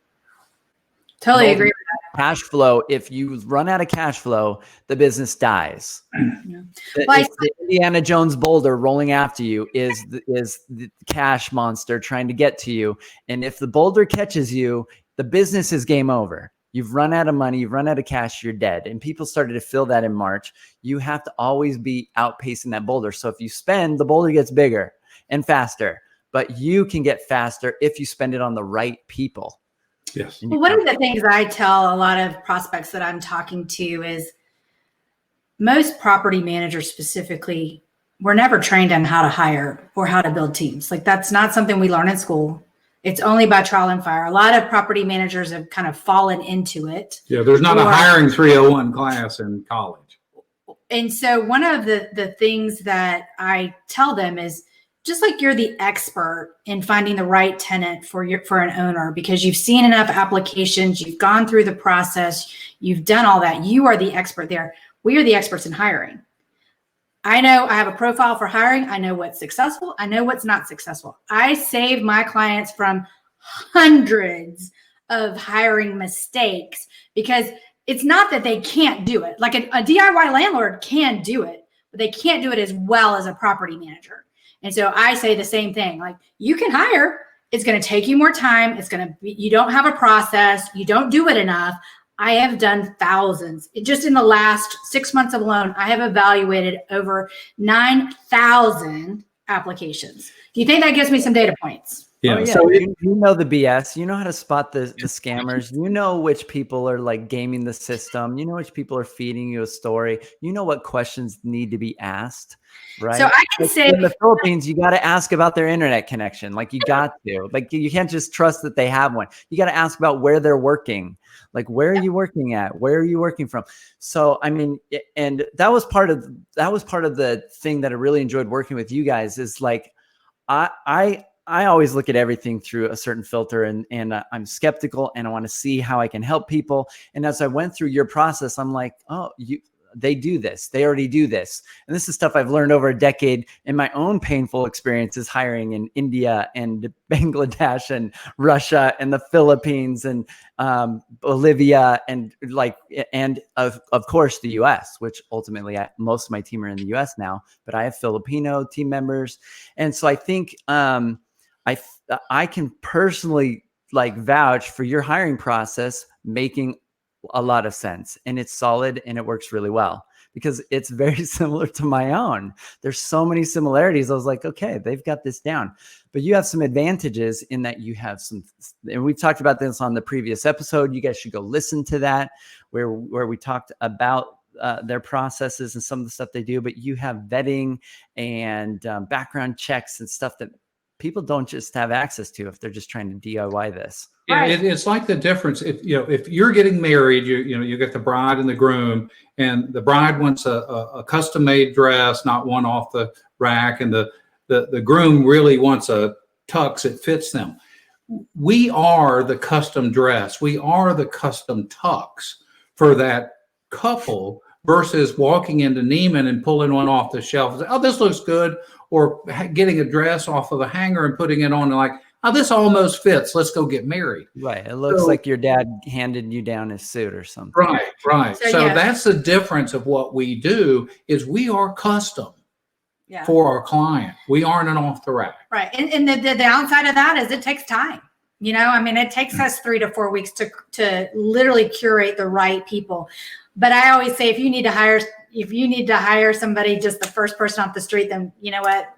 S2: Totally agree with that.
S1: Cash flow. If you run out of cash flow, the business dies.
S2: Yeah.
S1: The Indiana Jones boulder rolling after you is the cash monster trying to get to you. And if the boulder catches you, the business is game over. You've run out of money, you've run out of cash, you're dead. And people started to feel that in March. You have to always be outpacing that boulder. So if you spend, the boulder gets bigger and faster, but you can get faster if you spend it on the right people.
S4: Yes.
S2: Well, one of the things I tell a lot of prospects that I'm talking to is most property managers specifically, we're never trained on how to hire or how to build teams. Like that's not something we learn in school. It's only by trial and fire. A lot of property managers have kind of fallen into it.
S3: Yeah, there's not a hiring 301 class in college.
S2: And so one of the things that I tell them is, just like you're the expert in finding the right tenant for an owner, because you've seen enough applications, you've gone through the process, you've done all that. You are the expert there. We are the experts in hiring. I know I have a profile for hiring. I know what's successful. I know what's not successful. I save my clients from hundreds of hiring mistakes because it's not that they can't do it. Like a DIY landlord can do it, but they can't do it as well as a property manager. And so I say the same thing, like you can hire, it's going to take you more time. You don't have a process. You don't do it enough. I have done thousands. Just in the last 6 months alone, I have evaluated over 9,000 applications. Do you think that gives me some data points?
S3: Yeah.
S1: Oh, yeah.
S3: So
S1: you know the BS. You know how to spot the scammers. You know which people are like gaming the system. You know which people are feeding you a story. You know what questions need to be asked, right?
S2: So I can say
S1: in the Philippines, you got to ask about their internet connection. Like you got to. Like you can't just trust that they have one. You got to ask about where they're working. Like where are you working at? Where are you working from? So I mean, and that was part of the thing that I really enjoyed working with you guys. Is like I always look at everything through a certain filter, and I'm skeptical, and I want to see how I can help people. And as I went through your process, I'm like, oh, they do this. They already do this. And this is stuff I've learned over a decade in my own painful experiences hiring in India and Bangladesh and Russia and the Philippines and Bolivia and of course the US, which ultimately most of my team are in the US now, but I have Filipino team members. And so I think I can personally like vouch for your hiring process making a lot of sense, and it's solid and it works really well because it's very similar to my own. There's so many similarities. I was like, okay, they've got this down, but you have some advantages in that you have some, and we've talked about this on the previous episode. You guys should go listen to that where we talked about their processes and some of the stuff they do, but you have vetting and background checks and stuff that people don't just have access to if they're just trying to DIY this.
S3: Yeah, it's like the difference. If you're getting married, you get the bride and the groom, and the bride wants a custom made dress, not one off the rack, and the groom really wants a tux that fits them. We are the custom dress. We are the custom tux for that couple versus walking into Neiman and pulling one off the shelf and say, oh, this looks good, or getting a dress off of a hanger and putting it on and like, oh, this almost fits. Let's go get married.
S1: Right. It looks like your dad handed you down his suit or something.
S3: Right. So that's the difference of what we do is we are custom for our client. We aren't an off the rack.
S2: Right. And the downside of that is it takes time. I mean, it takes us 3 to 4 weeks to literally curate the right people. But I always say, if you need to hire somebody, just the first person off the street, then you know what?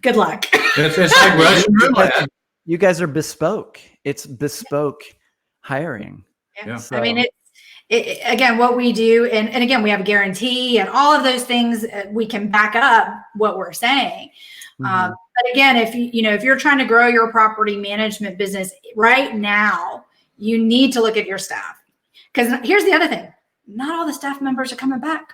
S2: Good luck.
S3: It's like Russian roulette.
S1: You guys are bespoke. It's bespoke hiring.
S2: Yeah. So. I mean, it again, what we do, and again, we have a guarantee and all of those things. We can back up what we're saying. Mm-hmm. But again, if you're trying to grow your property management business right now, you need to look at your staff. Because here's the other thing. not all the staff members are coming back.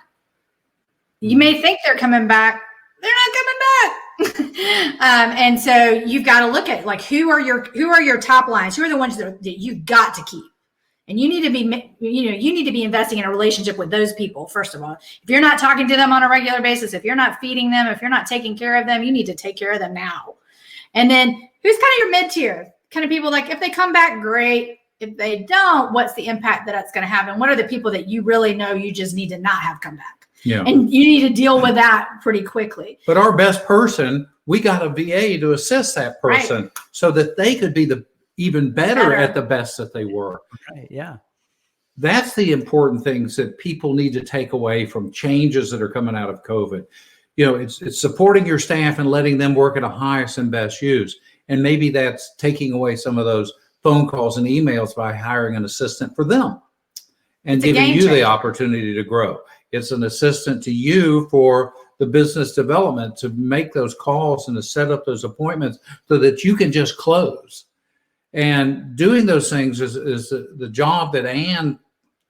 S2: You may think they're coming back. They're not coming back. And so you've got to look at like, who are your top lines? Who are the ones that you've got to keep? And you need to be investing in a relationship with those people. First of all, if you're not talking to them on a regular basis, if you're not feeding them, if you're not taking care of them, you need to take care of them now. And then who's kind of your mid-tier kind of people? Like if they come back, great. If they don't, what's the impact that it's going to have? And what are the people that you really know you just need to not have come back?
S3: Yeah.
S2: And you need to deal with that pretty quickly.
S3: But our best person, we got a VA to assist that person, right, so that they could be even better at the best that they were.
S1: Right. Yeah.
S3: That's the important things that people need to take away from changes that are coming out of COVID. It's supporting your staff and letting them work at a highest and best use. And maybe that's taking away some of those phone calls and emails by hiring an assistant for them and giving you the opportunity to grow. It's an assistant to you for the business development to make those calls and to set up those appointments so that you can just close. And doing those things is the job that Ann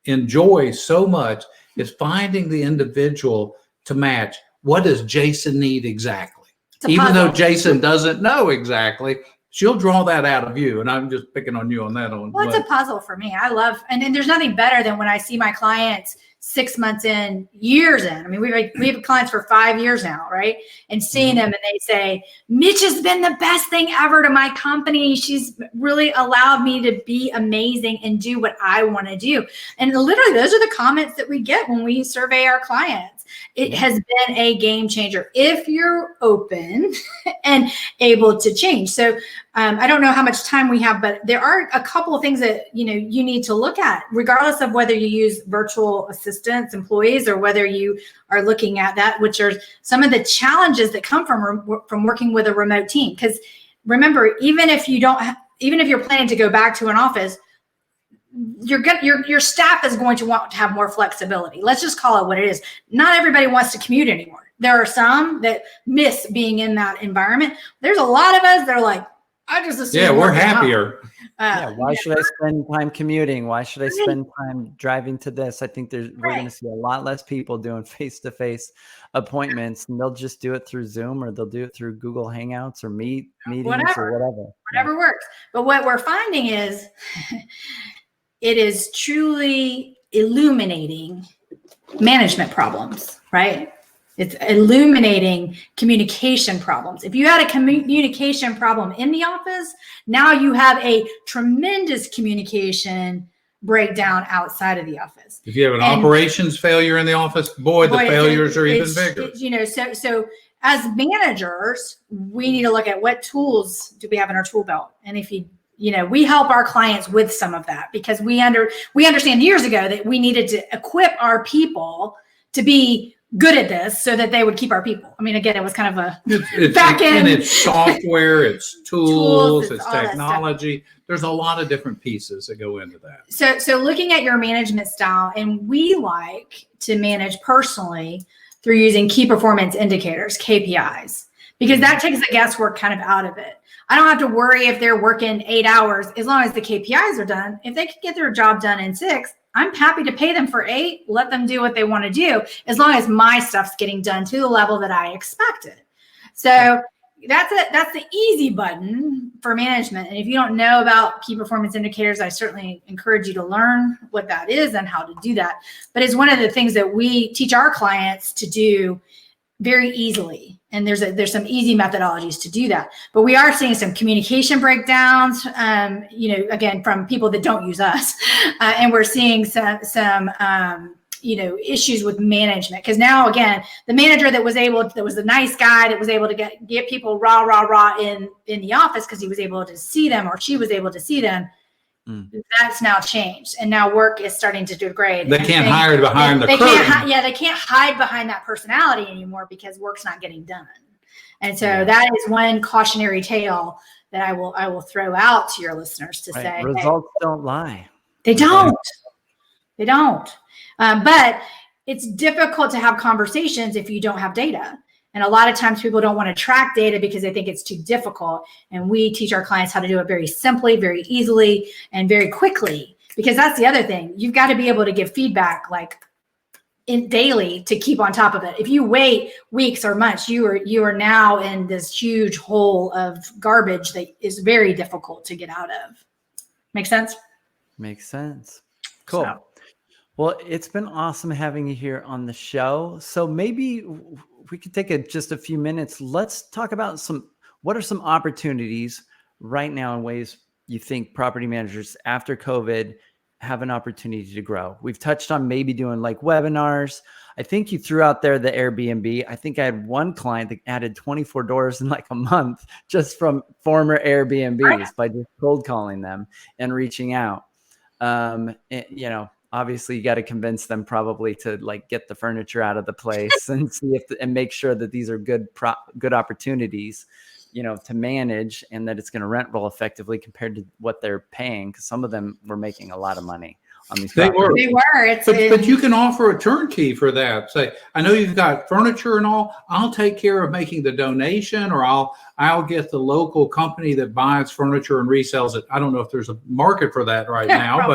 S3: enjoys so much, is finding the individual to match. What does Jason need exactly? Even though Jason doesn't know exactly, she'll draw that out of you. And I'm just picking on you on that one.
S2: Well, it's a puzzle for me. I love, and there's nothing better than when I see my clients 6 months in, years in. I mean, we have clients for 5 years now, right? And seeing them and they say, Mitch has been the best thing ever to my company. She's really allowed me to be amazing and do what I want to do. And literally, those are the comments that we get when we survey our clients. It has been a game changer if you're open and able to change. So I don't know how much time we have, but there are a couple of things that you need to look at, regardless of whether you use virtual assistants, employees, or whether you are looking at that, which are some of the challenges that come from working with a remote team. Because remember, even if you're planning to go back to an office, your staff is going to want to have more flexibility. Let's just call it what it is. Not everybody wants to commute anymore. There are some that miss being in that environment. There's a lot of us that are like, I just assume.
S3: Yeah, we're happier.
S1: Why should I spend time commuting? Why should I spend time driving to this? I think we're going to see a lot less people doing face-to-face appointments, and they'll just do it through Zoom, or they'll do it through Google Hangouts or meetings or whatever.
S2: Whatever works. But what we're finding is it is truly illuminating management problems, right? It's illuminating communication problems. If you had a communication problem in the office, now you have a tremendous communication breakdown outside of the office.
S3: If you have an operations failure in the office, the failures are even bigger.
S2: So as managers, we need to look at what tools do we have in our tool belt. And if we help our clients with some of that, because we understand years ago that we needed to equip our people to be good at this so that they would keep our people. I mean, again, it was kind of a back end.
S3: And it's software, it's tools, it's technology. There's a lot of different pieces that go into that.
S2: So looking at your management style, and we like to manage personally through using key performance indicators, KPIs, because that takes the guesswork kind of out of it. I don't have to worry if they're working 8 hours as long as the KPIs are done. If they can get their job done in 6, I'm happy to pay them for 8, let them do what they want to do, as long as my stuff's getting done to the level that I expected. So that's the easy button for management. And if you don't know about key performance indicators, I certainly encourage you to learn what that is and how to do that. But it's one of the things that we teach our clients to do very easily. And there's some easy methodologies to do that. But we are seeing some communication breakdowns, again, from people that don't use us. And we're seeing some issues with management. Because now, again, the manager that was the nice guy that was able to get people rah in the office because he was able to see them, or she was able to see them. That's now changed, and now work is starting to degrade.
S3: They can't hide behind the curtain.
S2: They can't hide behind that personality anymore because work's not getting done. And so that is one cautionary tale that I will throw out to your listeners to say,
S1: results don't lie.
S2: They don't. They don't. But it's difficult to have conversations if you don't have data. And a lot of times people don't want to track data because they think it's too difficult. And we teach our clients how to do it very simply, very easily, and very quickly because that's the other thing. You've got to be able to give feedback like daily to keep on top of it. If you wait weeks or months, you are now in this huge hole of garbage that is very difficult to get out of. Make sense?
S1: Makes sense. Cool.
S2: So.
S1: Well, it's been awesome having you here on the show. So maybe we could take just a few minutes. Let's talk about what are some opportunities right now in ways you think property managers after COVID have an opportunity to grow. We've touched on maybe doing like webinars. I think you threw out there the Airbnb. I think I had one client that added 24 doors in like a month just from former Airbnbs by just cold calling them and reaching out. Obviously you got to convince them probably to like get the furniture out of the place and see and make sure that these are good opportunities, to manage, and that it's going to rent roll effectively compared to what they're paying. Cause some of them were making a lot of money on these properties.
S2: They were.
S3: But you can offer a turnkey for that. Say, I know you've got furniture and all. I'll take care of making the donation, or I'll get the local company that buys furniture and resells it. I don't know if there's a market for that right now,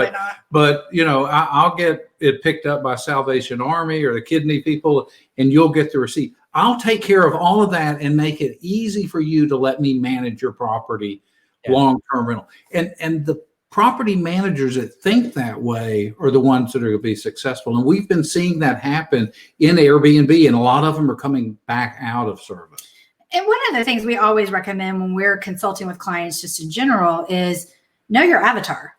S3: but I'll get it picked up by Salvation Army or the kidney people, and you'll get the receipt. I'll take care of all of that and make it easy for you to let me manage your property, long-term rental. And the property managers that think that way are the ones that are going to be successful. And we've been seeing that happen in Airbnb, and a lot of them are coming back out of service.
S2: And one of the things we always recommend when we're consulting with clients just in general is know your avatar.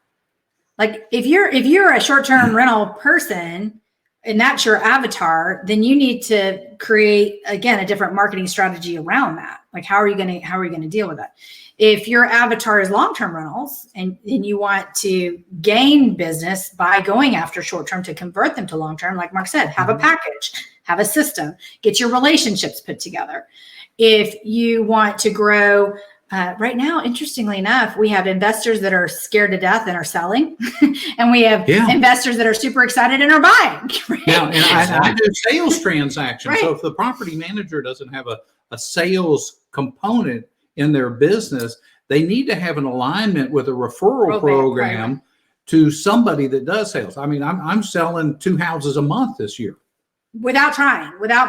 S2: Like if you're a short-term rental person and that's your avatar, then you need to create, again, a different marketing strategy around that. Like how are you going to deal with that? If your avatar is long-term rentals and you want to gain business by going after short-term to convert them to long-term, like Mark said, have a package, have a system, get your relationships put together. If you want to grow, right now, interestingly enough, we have investors that are scared to death and are selling, and we have investors that are super excited and are buying. Right?
S3: Yeah, and I do sales transactions. Right. So if the property manager doesn't have a sales component in their business, they need to have an alignment with a referral program to somebody that does sales. I mean, I'm selling 2 houses a month this year.
S2: Without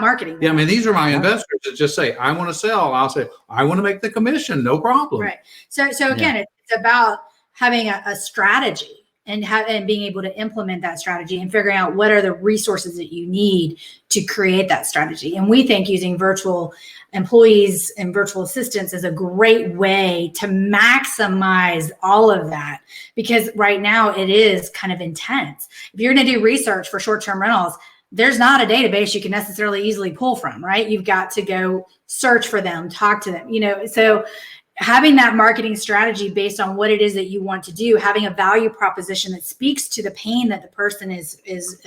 S2: marketing.
S3: Yeah, I mean, these are my investors that just say, I want to sell. I'll say, I want to make the commission, no problem.
S2: Right. So again, it's about having a strategy and being able to implement that strategy and figuring out what are the resources that you need to create that strategy. And we think using virtual employees and virtual assistants is a great way to maximize all of that, because right now it is kind of intense. If you're going to do research for short-term rentals, there's not a database you can necessarily easily pull from, right? You've got to go search for them, talk to them, so having that marketing strategy based on what it is that you want to do, having a value proposition that speaks to the pain that the person is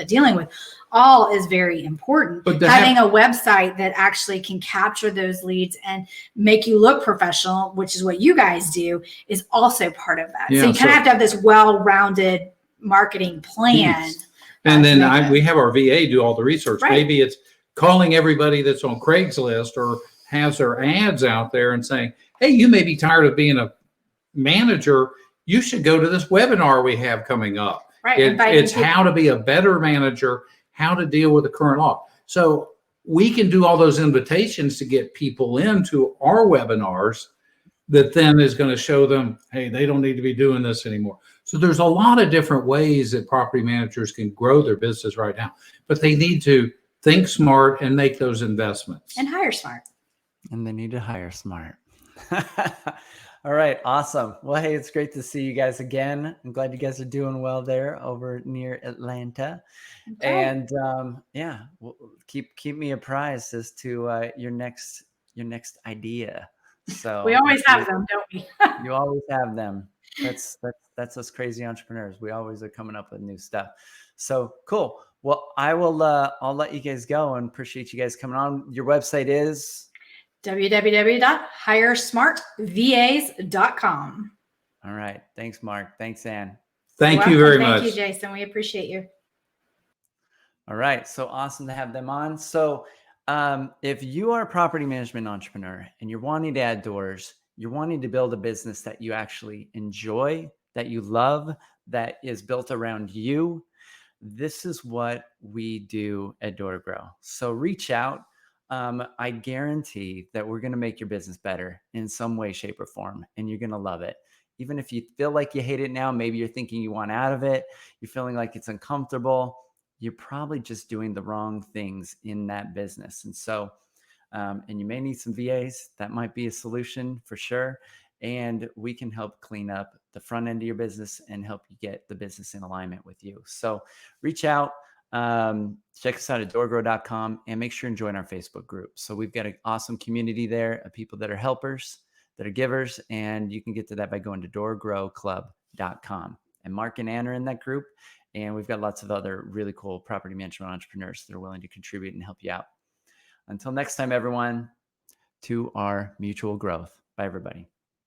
S2: dealing with, all is very important. But having a website that actually can capture those leads and make you look professional, which is what you guys do, is also part of that. Yeah, so you kind of have to have this well-rounded marketing plan.
S3: And then we have our VA do all the research. Right. Maybe it's calling everybody that's on Craigslist or has their ads out there and saying, hey, you may be tired of being a manager. You should go to this webinar we have coming up.
S2: Right.
S3: It's how to be a better manager, how to deal with the current law. So we can do all those invitations to get people into our webinars that then is going to show them, hey, they don't need to be doing this anymore. So there's a lot of different ways that property managers can grow their business right now, but they need to think smart and make those investments.
S2: And hire smart.
S1: And they need to hire smart. All right. Awesome. Well, hey, it's great to see you guys again. I'm glad you guys are doing well there over near Atlanta. Okay. And keep me apprised as to your next idea. So
S2: we always have them, don't we?
S1: You always have them. That's us crazy entrepreneurs. We always are coming up with new stuff. So cool. Well, I'll let you guys go and appreciate you guys coming on. Your website is
S2: www.hiresmartvas.com.
S1: All right. Thanks, Mark. Thanks, Ann.
S3: Thank you very much.
S2: Thank you, Jason. We appreciate you.
S1: All right. So awesome to have them on. So if you are a property management entrepreneur and you're wanting to add doors, you're wanting to build a business that you actually enjoy, that you love, that is built around you, this is what we do at DoorGrow. So reach out. I guarantee that we're going to make your business better in some way, shape, or form, and you're going to love it. Even if you feel like you hate it now, maybe you're thinking you want out of it, you're feeling like it's uncomfortable, you're probably just doing the wrong things in that business. And so, and you may need some VAs. That might be a solution for sure. And we can help clean up the front end of your business and help you get the business in alignment with you. So reach out, check us out at doorgrow.com, and make sure and join our Facebook group. So we've got an awesome community there of people that are helpers, that are givers, and you can get to that by going to doorgrowclub.com. And Mark and Ann are in that group, and we've got lots of other really cool property management entrepreneurs that are willing to contribute and help you out. Until next time, everyone, to our mutual growth. Bye, everybody.